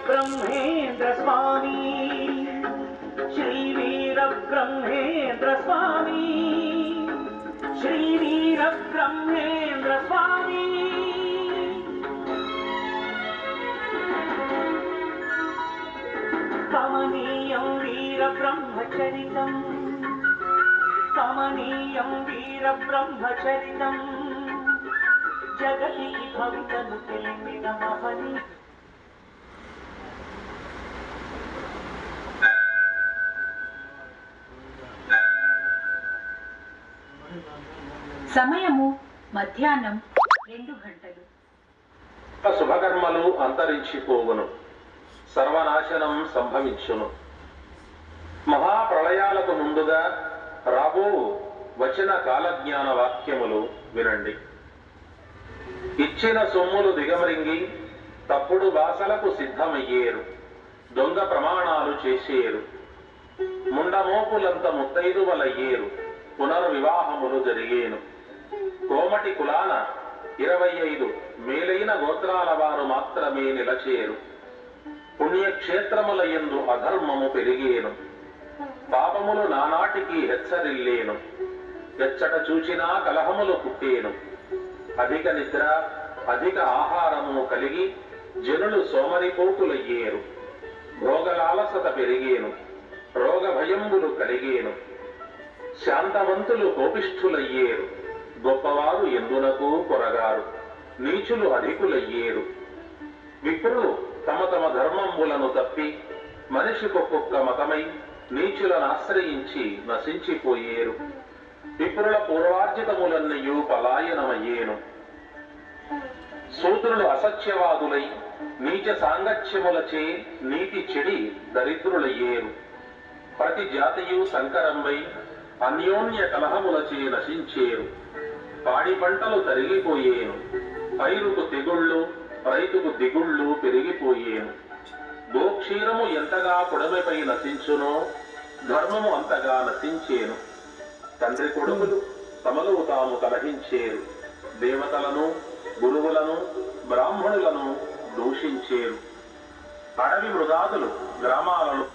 ब्रह्मेंद्र स्वामी, श्रीवीर ब्रह्मेंद्र स्वामी, श्रीवीर ब्रह्मेंद्र स्वामी। कमनीयं वीर ब्रह्मचरितं, कमनीयं वीर ब्रह्मचरितं, जगति भवितनु तेलिपिन महनी। సమయము మధ్యాహ్నం 2 గంటలు. శుభకర్మలు అంతరించిపోవును, సర్వనాశనం సంభవించును. మహాప్రళయాలకు ముందుగా రాబో వచన కాలజ్ఞాన వాక్యములు వినండి. ఇచ్చిన సొమ్ములు దిగమరింగి తప్పుడు భాషలకు సిద్ధమయ్యేరు, దొంగ ప్రమాణాలు చేసేరు, ముండమోపులంత ముత్తైదువలయ్యేరు, పునర్వివాహములు జరిగేను. కోమటి కులాన 25 మేలైన గోత్రాల వారు మాత్రమే నిలచేరు. పుణ్యక్షేత్రముల యందు అధర్మము పెరిగేను, పాపములు నానాటికి హెచ్చరిల్లేను. ఎచ్చట చూచినా కలహములు పుట్టేను. అధిక నిద్ర అధిక ఆహారము కలిగి జనులు సోమరిపోతులయ్యేరు. భోగలాలసత పెరిగేను, రోగ భయంబులు కలిగేను. శాంతవంతులు కోపిష్ఠులయ్యేరు, గొప్పవారు ఎందునకు కొరగారు. నీచులు అధికులయ్యేరు. విప్రులు తమ తమ ధర్మంబులను తప్పి మనిషికొక్కొక్క మతమై నీచులను ఆశ్రయించి నశించిపోయేరు. విప్రుల పూర్వార్జితములన్నయూ పలాయనమయ్యేను. శూద్రులు అసత్యవాదులై నీచ సాంగత్యములచే నీతి చెడి దరిద్రులయ్యేరు. ప్రతి జాతియు సంకరంపై అన్యోన్య కలహములచే నశించేరు. పాడి పంటలు తరిగిపోయేను, పైరుకు తెగుళ్ళు రైతుకు దిగుళ్ళు పెరిగిపోయేను. గోక్షీరము ఎంతగా పుడమిపై నశించునో ధర్మము అంతగా నశించేను. తండ్రి కొడుకులు తమలో తాము కలహించేరు. దేవతలను గురువులను బ్రాహ్మణులను దూషించేరు. అడవి మృగాదులు గ్రామాలలో